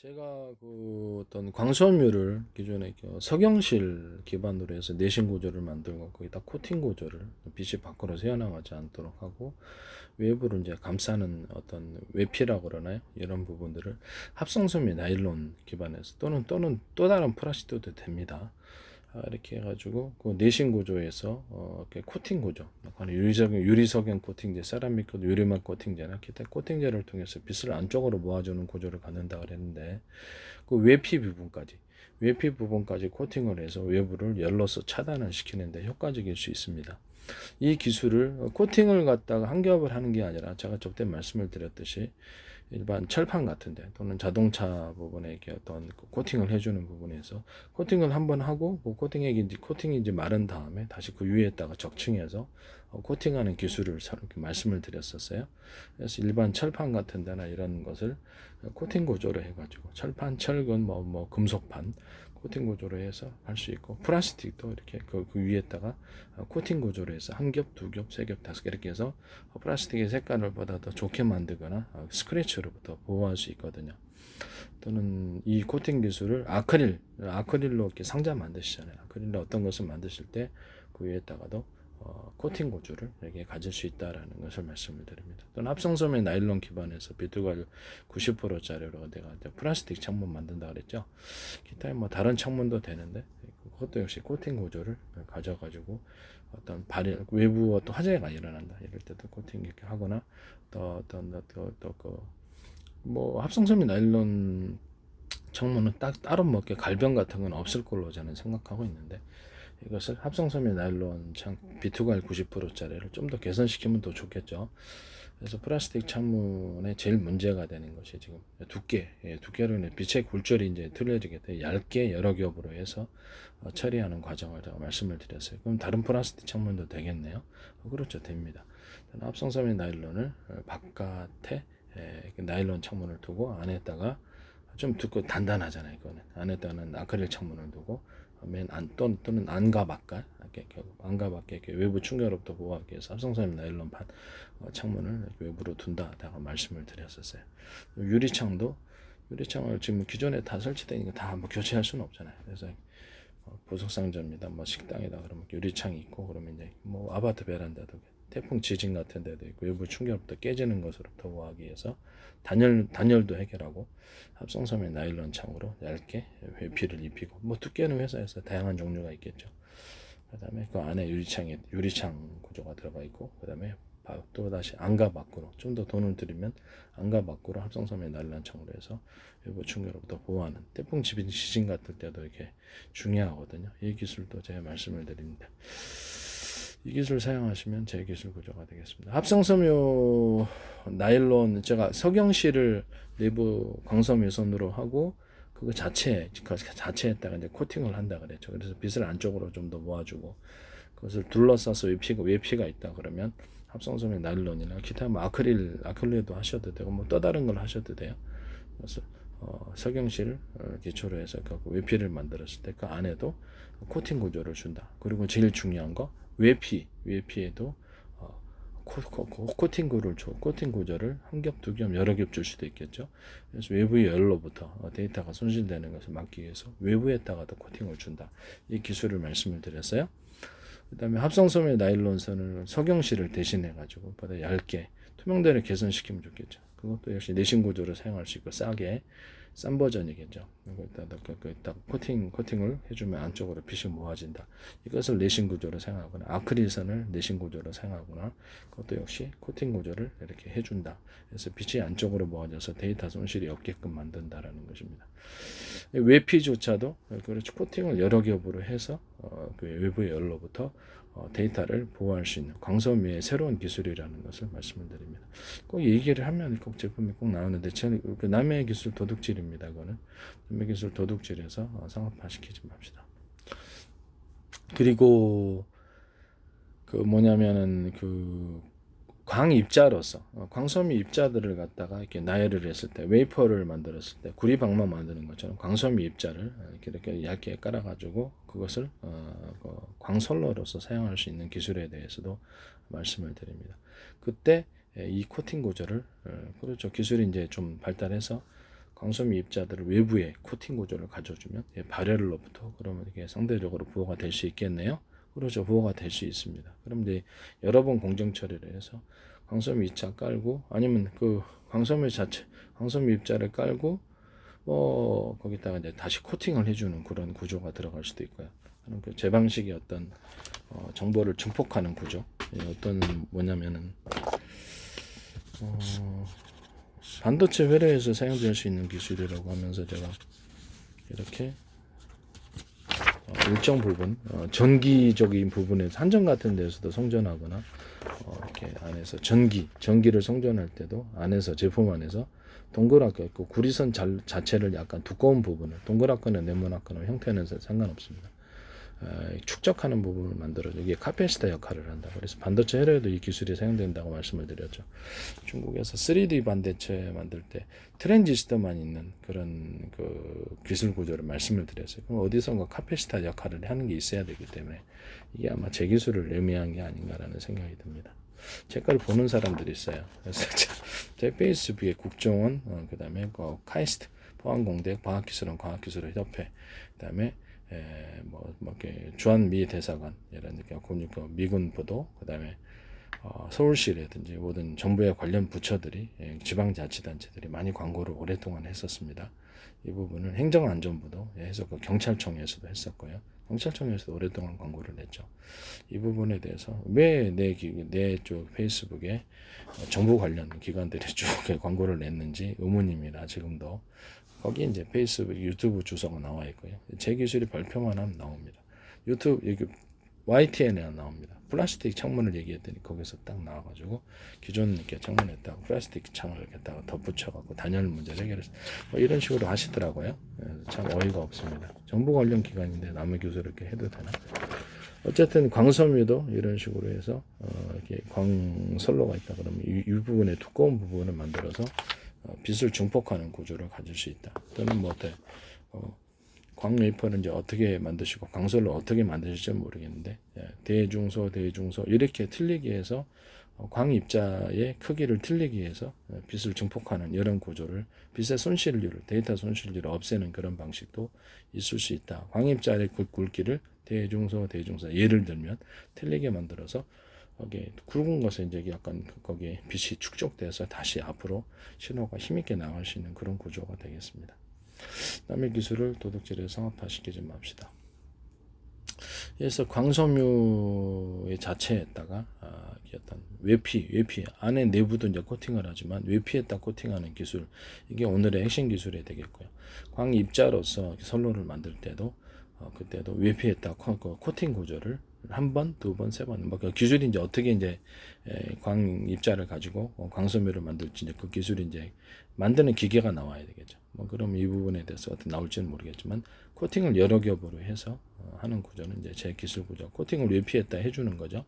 제가 그 어떤 광섬유를 기존에 그 석영실 기반으로 해서 내신 구조를 만들고 거기다 코팅 구조를 빛이 밖으로 새어나가지 않도록 하고 외부를 이제 감싸는 어떤 외피라고 그러나요? 이런 부분들을 합성섬유 나일론 기반에서 또는 또 다른 플라스틱도 됩니다. 이렇게 해가지고 그 내신 구조에서 이렇게 코팅 구조, 유리석영 코팅제, 세라믹 유리막 코팅제나 기타 코팅제를 통해서 빛을 안쪽으로 모아주는 구조를 갖는다 그랬는데 그 외피 부분까지 코팅을 해서 외부를 열로서 차단을 시키는데 효과적일 수 있습니다. 이 기술을 코팅을 갖다가 한 겹을 하는 게 아니라 제가 저때 말씀을 드렸듯이 일반 철판 같은데 또는 자동차 부분에 이렇게 어떤 코팅을 해주는 부분에서 코팅을 한번 하고 그 코팅이 이제 마른 다음에 다시 그 위에다가 적층해서 코팅하는 기술을 이렇게 말씀을 드렸었어요. 그래서 일반 철판 같은 데나 이런 것을 코팅 구조로 해가지고 철판, 철근, 뭐 금속판 코팅 구조로 해서 할 수 있고 플라스틱도 이렇게 그 위에다가 코팅 구조로 해서 한 겹, 두 겹, 세 겹, 다섯 개 이렇게 해서 플라스틱의 색깔을 보다 더 좋게 만들거나 스크래치로부터 보호할 수 있거든요. 또는 이 코팅 기술을 아크릴로 이렇게 상자 만드시잖아요. 아크릴로 어떤 것을 만드실 때 그 위에다가도 코팅 구조를 이렇게 가질 수 있다라는 것을 말씀을 드립니다. 또는 합성섬유 나일론 기반에서 비트갈 90%짜리로 내가 플라스틱 창문 만든다 그랬죠. 기타의 뭐 다른 창문도 되는데 그것도 역시 코팅 구조를 가져가지고 어떤 외부 어떤 화재가 일어난다 이럴 때도 코팅 이렇게 하거나 또 어떤 뭐 합성섬유 나일론 창문은 따로 뭐 이렇게 갈병 같은 건 없을 걸로 저는 생각하고 있는데 이것을 합성섬유 나일론 비투갈 90%짜리를 좀 더 개선시키면 더 좋겠죠. 그래서 플라스틱 창문에 제일 문제가 되는 것이 지금 두께로 인해 빛의 굴절이 이제 틀려지게 돼 얇게 여러 겹으로 해서 처리하는 과정을 제가 말씀을 드렸어요. 그럼 다른 플라스틱 창문도 되겠네요. 그렇죠, 됩니다. 합성섬유 나일론을 바깥에 나일론 창문을 두고 안에다가 좀 두고 단단하잖아요. 이거는 안에다는 아크릴 창문을 두고 맨 안 또는 안과 바깥 이렇게 외부 충격으로부터 보호하기 위해서 합성섬유 나일론판 창문을 외부로 둔다라고 말씀을 드렸었어요. 유리창을 지금 기존에 다 설치되니까 다 뭐 교체할 수는 없잖아요. 그래서 보석상점이다, 뭐 식당이다 그러면 유리창이 있고 그러면 이제 뭐 아파트 베란다도 태풍 지진 같은 데도 있고 외부 충격부터 깨지는 것으로부터 보호하기 위해서 단열도 해결하고 합성섬유 나일론 창으로 얇게 회피를 입히고 뭐 두께는 회사에서 다양한 종류가 있겠죠. 그다음에 그 안에 유리창 구조가 들어가 있고 그다음에 또 다시 안과 밖으로 좀 더 돈을 들이면 안과 밖으로 합성섬유 나일론 창으로 해서 외부 충격으로부터 보호하는 태풍 지진 같을 때도 이렇게 중요하거든요. 이 기술도 제가 말씀을 드립니다. 이 기술 사용하시면 제 기술 구조가 되겠습니다. 합성섬유 나일론 제가 석영실을 내부 광섬유선으로 하고 그거 자체에다가 이제 코팅을 한다 그랬죠. 그래서 빛을 안쪽으로 좀 더 모아주고 그것을 둘러싸서 외피가 있다 그러면 합성섬유 나일론이나 기타 뭐 아크릴도 하셔도 되고 뭐 또 다른 걸 하셔도 돼요. 그래서 석영실 기초로 해서 그 외피를 만들었을 때 그 안에도 코팅 구조를 준다. 그리고 제일 중요한 거 외피에도 코팅 구조를 한 겹, 두 겹, 여러 겹 줄 수도 있겠죠. 그래서 외부의 열로부터 데이터가 손실되는 것을 막기 위해서 외부에다가도 코팅을 준다. 이 기술을 말씀을 드렸어요. 그 다음에 합성섬유 나일론선을 석영실을 대신해 가지고 보다 얇게 투명도를 개선시키면 좋겠죠. 그것도 역시 내신 구조를 사용할 수 있고 싼 버전이겠죠. 일단 코팅을 해주면 안쪽으로 빛이 모아진다. 이것을 내신 구조로 사용하거나 아크릴선을 내신 구조로 사용하거나 그것도 역시 코팅 구조를 이렇게 해준다. 그래서 빛이 안쪽으로 모아져서 데이터 손실이 없게끔 만든다라는 것입니다. 외피조차도 그렇지 코팅을 여러 겹으로 해서 그 외부의 열로부터 데이터를 보호할 수 있는 광섬유의 새로운 기술이라는 것을 말씀을 드립니다. 꼭 얘기를 하면 꼭 제품이 꼭 나오는데 저는 그 남의 기술 도둑질입니다. 그거는 남의 기술 도둑질해서 상업화시키지 맙시다. 그리고 그 뭐냐면은 그 광입자로서 광섬유 입자들을 갖다가 이렇게 나열을 했을 때 웨이퍼를 만들었을 때 구리방망 만드는 것처럼 광섬유 입자를 이렇게 얇게 깔아가지고 그것을 광솔로로서 사용할 수 있는 기술에 대해서도 말씀을 드립니다. 그때 이 코팅 구조를 그렇죠 기술이 이제 좀 발달해서 광섬유 입자들을 외부에 코팅 구조를 가져주면 발열로부터 그러면 이게 상대적으로 보호가 될 수 있겠네요. 그렇죠. 보호가 될 수 있습니다. 그럼 이제 여러 번 공정 처리를 해서 광섬유 입자 깔고 아니면 그 광섬유 자체 광섬유 입자를 깔고 거기다가 이제 다시 코팅을 해주는 그런 구조가 들어갈 수도 있고요. 그럼 그 제 방식의 어떤 정보를 증폭하는 구조. 어떤 뭐냐면은 반도체 회로에서 사용될 수 있는 기술이라고 하면서 제가 이렇게 일정 부분 전기적인 부분에서 한정 같은 데서도 성전하거나 이렇게 안에서 전기를 성전할 때도 안에서 제품 안에서 동그랗게 있고 구리선 자체를 약간 두꺼운 부분을 동그랗거나 네모나거나 형태는 상관없습니다. 축적하는 부분을 만들어줘. 이게 카펜시터 역할을 한다. 그래서 반도체 회로에도 이 기술이 사용된다고 말씀을 드렸죠. 중국에서 3D 반도체 만들 때 트랜지스터만 있는 그런 그 기술 구조를 말씀을 드렸어요. 그럼 어디선가 카펜시터 역할을 하는 게 있어야 되기 때문에 이게 아마 제 기술을 의미한 게 아닌가라는 생각이 듭니다. 제 걸 보는 사람들이 있어요. 그래서 제 페이스북에 국정원, 그 다음에 카이스트, 포항공대 과학기술협회, 그 다음에 이렇게 주한미 대사관 이런 미군 보도, 그다음에 서울시라든지 모든 정부의 관련 부처들이 지방자치단체들이 많이 광고를 오랫동안 했었습니다. 이 부분은 행정안전부도 해서 그 경찰청에서도 했었고요. 경찰청에서도 오랫동안 광고를 냈죠. 이 부분에 대해서 왜 내 쪽 페이스북에 정부 관련 기관들이 쭉 광고를 냈는지 의문입니다. 지금도. 거기 이제 페이스북, 유튜브 주소가 나와 있고요. 제 기술이 발표만 하면 나옵니다. 유튜브 여기 YTN에 나옵니다. 플라스틱 창문을 얘기했더니 거기서 딱 나와가지고 기존 이렇게 창문에다가 플라스틱 창을 이렇게다가 덧붙여갖고 단열 문제를 해결했어. 이런 식으로 하시더라고요. 참 어이가 없습니다. 정부 관련 기관인데 남의 교수를 이렇게 해도 되나? 어쨌든 광섬유도 이런 식으로 해서 이렇게 광선로가 있다 그러면 이 부분에 두꺼운 부분을 만들어서 빛을 증폭하는 구조를 가질 수 있다. 또는 뭐 어때? 광웨이퍼는 이제 어떻게 만드시고 광선을 어떻게 만드실지 모르겠는데 대중소 이렇게 틀리게 해서 광 입자의 크기를 틀리게 해서 빛을 증폭하는 이런 구조를 빛의 손실률을 데이터 손실률을 없애는 그런 방식도 있을 수 있다. 광 입자의 굵기를 대중소 예를 들면 틀리게 만들어서 거기에 굵은 것에 이제 약간 거기에 빛이 축적돼서 다시 앞으로 신호가 힘있게 나갈 수 있는 그런 구조가 되겠습니다. 남의 기술을 도둑질에 상업화시키지 맙시다. 그래서 광섬유의 자체에다가 어떤 외피 안에 내부도 이제 코팅을 하지만 외피에다 코팅하는 기술, 이게 오늘의 핵심 기술이 되겠고요. 광 입자로서 선로를 만들 때도 그때도 외피에다 코팅 구조를 한 번, 두 번, 세 번, 그 기술이 이제 어떻게 이제 광 입자를 가지고 광섬유를 만들지 이제 그 기술이 이제 만드는 기계가 나와야 되겠죠. 그럼 이 부분에 대해서 어떻게 나올지는 모르겠지만 코팅을 여러 겹으로 해서 하는 구조는 이제 제 기술 구조. 코팅을 외피에다 해주는 거죠.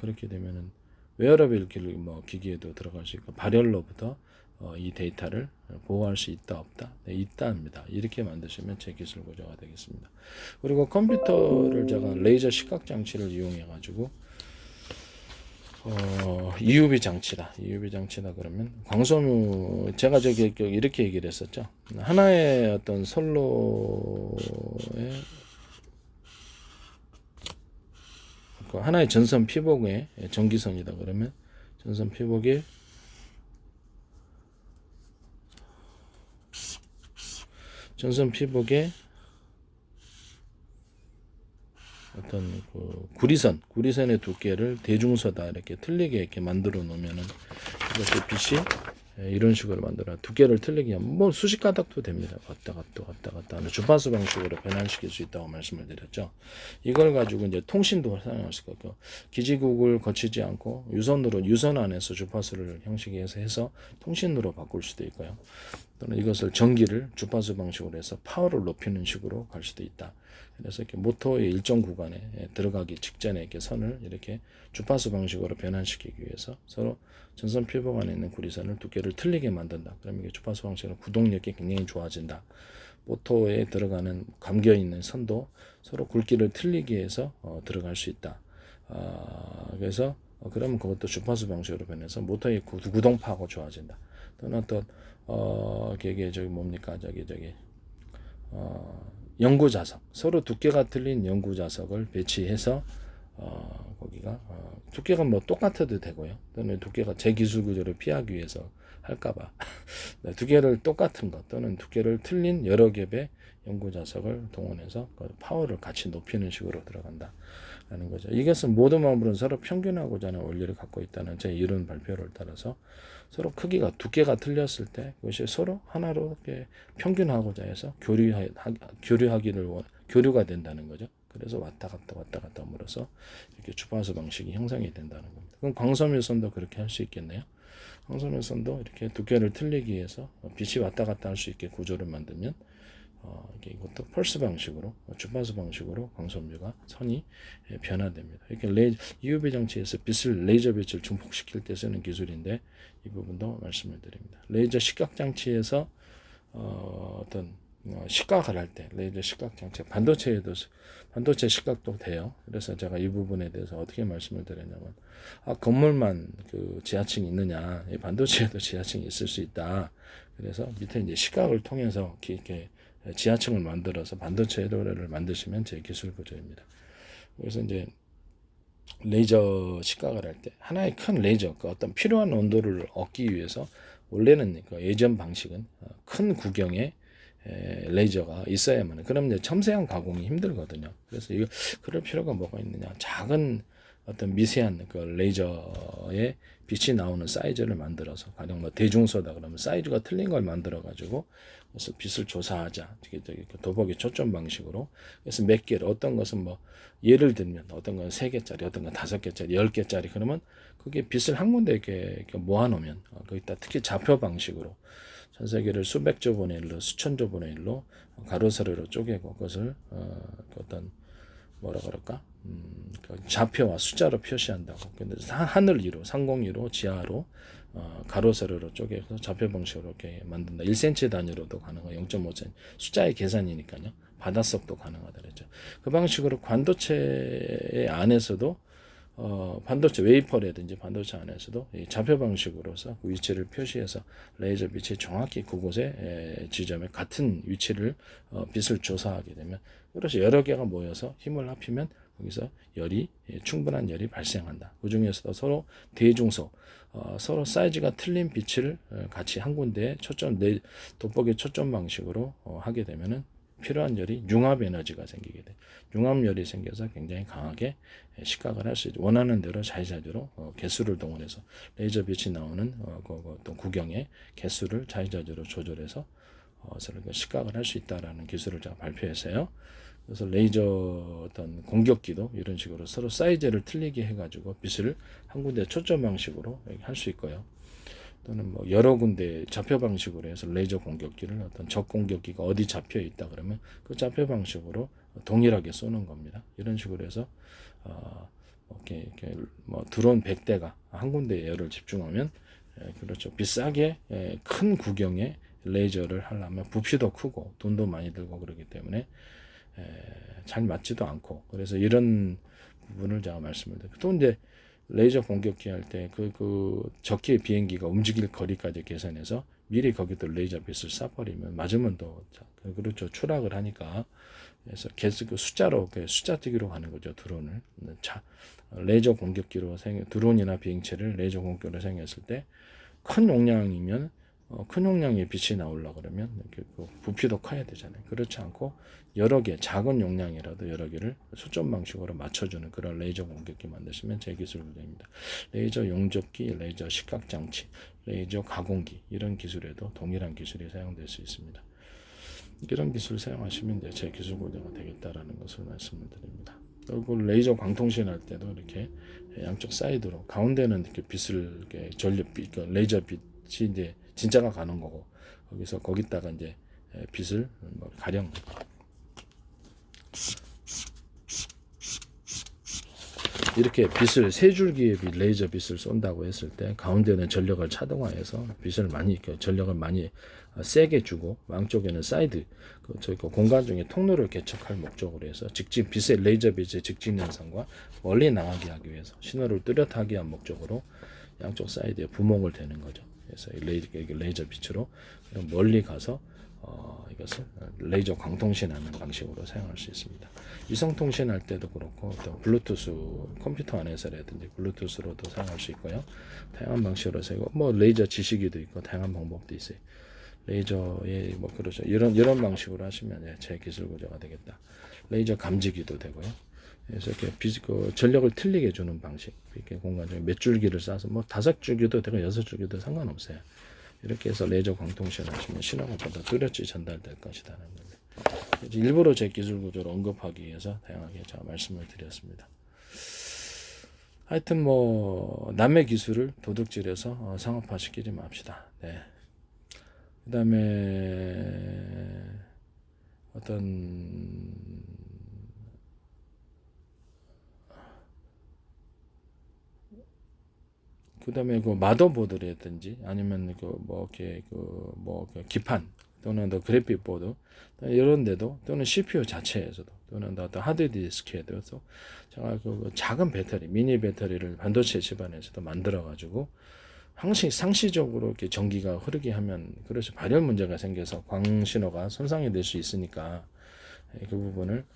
그렇게 되면은 웨어러블 기기에도 들어갈 수 있고 발열로부터 이 데이터를 보호할 수 있다 없다? 네, 있다입니다. 이렇게 만드시면 제 기술 구조가 되겠습니다. 그리고 컴퓨터를 제가 레이저 시각 장치를 이용해 가지고 EUV 장치다 그러면 광섬유 제가 저기 이렇게 얘기를 했었죠. 하나의 어떤 선로에 하나의 전선 피복에 전기선이다 그러면 전선 피복에 어떤 그 구리선의 두께를 대중서다 이렇게 틀리게 이렇게 만들어 놓으면은 이렇게 빛이 이런 식으로 만들어 두께를 틀리게 하면 뭐 수십 가닥도 됩니다. 왔다 갔다 하는 주파수 방식으로 변환시킬 수 있다고 말씀을 드렸죠. 이걸 가지고 이제 통신도 사용할 수 있고 기지국을 거치지 않고 유선 안에서 주파수를 형식에서 해서 통신으로 바꿀 수도 있고요. 또는 이것을 전기를 주파수 방식으로 해서 파워를 높이는 식으로 갈 수도 있다. 그래서 이렇게 모터의 일정 구간에 들어가기 직전에 이렇게 선을 이렇게 주파수 방식으로 변환시키기 위해서 서로 전선 피복 안에 있는 구리선을 두께를 틀리게 만든다. 그러면 이게 주파수 방식으로 구동력이 굉장히 좋아진다. 모터에 들어가는 감겨 있는 선도 서로 굵기를 틀리게 해서 들어갈 수 있다. 그래서 그러면 그것도 주파수 방식으로 변해서 모터의 구동파가 좋아진다. 또는 어떤 이게 저기 뭡니까 연구 자석, 서로 두께가 틀린 연구 자석을 배치해서 거기가 두께가 뭐 똑같아도 되고요. 또는 두께가 제 기술 구조를 피하기 위해서 할까봐 두께를 똑같은 것 또는 두께를 틀린 여러 겹의 연구 자석을 동원해서 그 파워를 같이 높이는 식으로 들어간다라는 거죠. 이것은 모든 마물은 서로 평균하고자 하는 원리를 갖고 있다는 제 이론 발표를 따라서 서로 크기가 두께가 틀렸을 때 그것이 서로 하나로 이렇게 평균하고자 해서 교류가 된다는 거죠. 그래서 왔다 갔다 함으로써 이렇게 주파수 방식이 형성이 된다는 겁니다. 그럼 광섬유선도 그렇게 할 수 있겠네요. 광섬유선도 이렇게 두께를 틀리기 위해서 빛이 왔다 갔다 할 수 있게 구조를 만들면 이것도 펄스 방식으로 주파수 방식으로 광섬유가 선이 변화됩니다. 이렇게 UV 장치에서 레이저 빛을 증폭시킬 때 쓰는 기술인데 이 부분도 말씀을 드립니다. 레이저 시각 장치에서 어떤 시각을 할 때 레이저 시각 장치 반도체 시각도 돼요. 그래서 제가 이 부분에 대해서 어떻게 말씀을 드렸냐면 건물만 그 지하층이 있느냐 반도체에도 지하층이 있을 수 있다. 그래서 밑에 이제 시각을 통해서 이렇게 지하층을 만들어서 반도체를 만드시면 제 기술 구조입니다. 그래서 이제 레이저 시각을 할 때 하나의 큰 레이저, 그 어떤 필요한 온도를 얻기 위해서 원래는 그 예전 방식은 큰 구경의 레이저가 있어야만 그럼 이제 첨세한 가공이 힘들거든요. 그래서 그럴 필요가 뭐가 있느냐? 작은 어떤 미세한 그 레이저의 빛이 나오는 사이즈를 만들어서 가령 뭐 대중소다 그러면 사이즈가 틀린 걸 만들어 가지고 그래서 빛을 조사하자. 도복의 초점 방식으로. 그래서 몇 개를 어떤 것은 뭐 예를 들면 어떤 건 3개짜리, 어떤 건 5개짜리, 10개짜리 그러면 그게 빛을 한 군데 이렇게 모아놓으면 거기다 특히 좌표 방식으로 전 세계를 수백 조 분의 1로 수천 조 분의 1로 가로 세로로 쪼개고 그것을 어떤 뭐라 그럴까 좌표와 숫자로 표시한다고. 근데 하늘 위로 상공위로 지하로 가로 세로로 쪼개서 좌표 방식으로 이렇게 만든다. 1cm 단위로도 가능하고 0.5cm 숫자의 계산이니까요. 바닷속도 가능하다 그랬죠. 그 방식으로 반도체 안에서도 반도체 웨이퍼라든지 반도체 안에서도 이 좌표 방식으로서 그 위치를 표시해서 레이저 빛이 정확히 그곳의 지점에 같은 위치를 빛을 조사하게 되면 그래서 여러 개가 모여서 힘을 합치면 거기서 충분한 열이 발생한다. 그 중에서도 서로 대중소 서로 사이즈가 틀린 빛을 같이 한 군데에 돋보기 초점 방식으로 하게 되면은 필요한 열이 융합 에너지가 생기게 돼. 융합열이 생겨서 굉장히 강하게 시각을 할 수 있죠. 원하는 대로 자유자재로 개수를 동원해서 레이저 빛이 나오는 어떤 구경의 개수를 자유자재로 조절해서 시각을 할 수 있다라는 기술을 제가 발표했어요. 그래서 레이저 어떤 공격기도 이런 식으로 서로 사이즈를 틀리게 해가지고 빛을 한 군데 초점 방식으로 할 수 있고요. 또는 뭐 여러 군데 좌표 방식으로 해서 레이저 공격기를 어떤 적 공격기가 어디 잡혀 있다 그러면 그 좌표 방식으로 동일하게 쏘는 겁니다. 이런 식으로 해서 이렇게 뭐 드론 100대가 한 군데에 열을 집중하면 그렇죠. 비싸게 큰 구경의 레이저를 하려면 부피도 크고 돈도 많이 들고 그러기 때문에 잘 맞지도 않고 그래서 이런 부분을 제가 말씀을 드립니다. 또 이제 레이저 공격기 할 때 그 적기의 비행기가 움직일 거리까지 계산해서 미리 거기도 레이저 빛을 쏴버리면 맞으면 또 그렇죠. 추락을 하니까 그래서 계속 숫자로 숫자뜨기로 가는 거죠. 드론을 레이저 공격기로 드론이나 비행체를 레이저 공격기로 사용했을 때 큰 용량이면 큰 용량의 빛이 나오려고 그러면 부피도 커야 되잖아요. 그렇지 않고 여러 개 작은 용량이라도 여러 개를 초점 방식으로 맞춰주는 그런 레이저 공격기 만드시면 제 기술 구조입니다. 레이저 용접기, 레이저 시각 장치, 레이저 가공기 이런 기술에도 동일한 기술이 사용될 수 있습니다. 이런 기술을 사용하시면 이제 제 기술 구조가 되겠다라는 것을 말씀을 드립니다. 그리고 레이저 광통신 할 때도 이렇게 양쪽 사이드로 가운데는 이렇게 빛을 이렇게 레이저 빛이 이제 진짜가 가는 거고 거기다가 이제 빛을 뭐 가령 이렇게 빛을 세 줄기의 레이저 빛을 쏜다고 했을 때 가운데는 전력을 차동화해서 빛을 전력을 많이 세게 주고 양쪽에는 사이드 공간 중에 통로를 개척할 목적으로 해서 레이저 빛의 직진 현상과 멀리 나가게 하기 위해서 신호를 뚜렷하게 한 목적으로 양쪽 사이드에 부목을 대는 거죠. 그래서 레이저 빛으로 멀리 가서 이것을 레이저 광통신하는 방식으로 사용할 수 있습니다. 위성 통신할 때도 그렇고 또 블루투스 컴퓨터 안에서라든지 블루투스로도 사용할 수 있고요. 다양한 방식으로 사용하고 뭐 레이저 지시기도 있고 다양한 방법도 있어요. 레이저에 뭐 그러죠. 이런 방식으로 하시면 제 기술 구조가 되겠다. 레이저 감지기도 되고요. 그래서 이렇게 전력을 틀리게 주는 방식. 이렇게 공간중에 몇 줄기를 쏴서 뭐 5줄기도 되고 6줄기도 상관없어요. 이렇게 해서 레이저 광통신을 하시면 신호가 보다 뚜렷이 전달될 것이라는 건데 일부러 제 기술 구조를 언급하기 위해서 다양하게 제가 말씀을 드렸습니다. 하여튼 뭐 남의 기술을 도둑질해서 상업화시키지 맙시다. 네. 그 다음에 그다음에 그 마더보드라든지 아니면 기판 또는 더 그래픽 보드 이런 데도 또는 CPU 자체에서도 또는 어떤 하드디스크에도 제가 그 작은 배터리 미니 배터리를 반도체 집안에서도 만들어 가지고 상시적으로 이렇게 전기가 흐르게 하면 그래서 발열 문제가 생겨서 광신호가 손상이 될 수 있으니까 그 부분을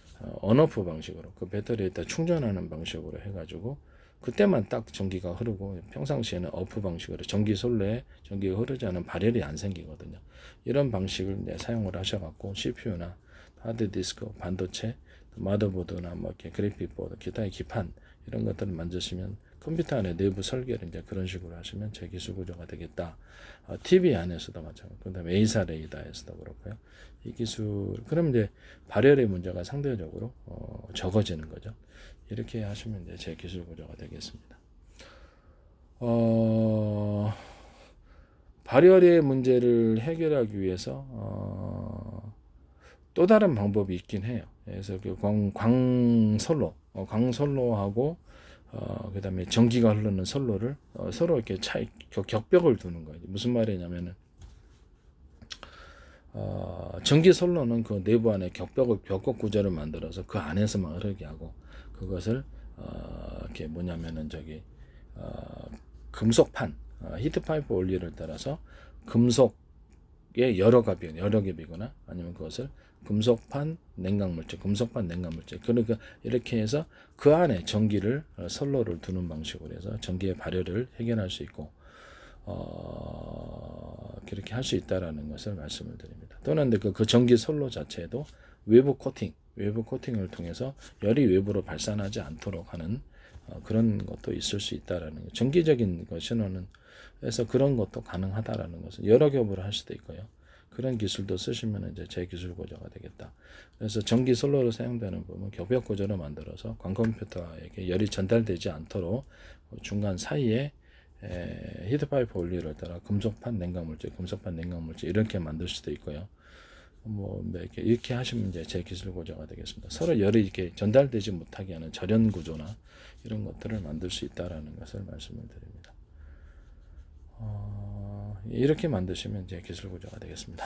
언오프 방식으로 그 배터리에다 충전하는 방식으로 해가지고 그때만 딱 전기가 흐르고 평상시에는 오프 방식으로 전기 솔로에 전기가 흐르지 않은 발열이 안 생기거든요. 이런 방식을 사용을 하셔갖고 CPU나 하드디스크, 반도체, 마더보드나 뭐 이렇게 그래픽보드, 기타의 기판 이런 것들을 만드시면 컴퓨터 안에 내부 설계를 이제 그런 식으로 하시면 제 기술 구조가 되겠다. TV 안에서도 마찬가지. 그다음에 A사 레이더에서도 그렇고요. 이 기술 그럼 이제 발열의 문제가 상대적으로 적어지는 거죠. 이렇게 하시면 이제 제 기술 구조가 되겠습니다. 발열의 문제를 해결하기 위해서 또 다른 방법이 있긴 해요. 그래서 그 광선로하고 그다음에 전기가 흐르는 선로를 서로 이렇게 격벽을 두는 거예요. 무슨 말이냐면은 전기 선로는 그 내부 안에 벽곡 구조를 만들어서 그 안에서만 흐르게 하고 그것을 이렇게 뭐냐면은 금속판 히트파이프 원리를 따라서 금속의 여러 겹이거나 아니면 그것을 금속판 냉각물질 그러니까 이렇게 해서 그 안에 전기를 선로를 두는 방식으로 해서 전기의 발열을 해결할 수 있고 그렇게 할 수 있다라는 것을 말씀을 드립니다. 또는 그 전기 선로 자체도 외부 코팅을 통해서 열이 외부로 발산하지 않도록 하는 그런 것도 있을 수 있다라는 거예요. 전기적인 신호는 그래서 그런 것도 가능하다라는 것은 여러 겹으로 할 수도 있고요. 그런 기술도 쓰시면 이제 제 기술 구조가 되겠다. 그래서 전기 선로로 사용되는 부분 겹벽 구조를 만들어서 광컴퓨터에게 열이 전달되지 않도록 중간 사이에 히트파이프 원리를 따라 금속판 냉각물질 이렇게 만들 수도 있고요. 뭐 이렇게 하시면 이제 제 기술 구조가 되겠습니다. 서로 열이 이렇게 전달되지 못하게 하는 절연 구조나 이런 것들을 만들 수 있다라는 것을 말씀을 드립니다. 이렇게 만드시면 제 기술 구조가 되겠습니다.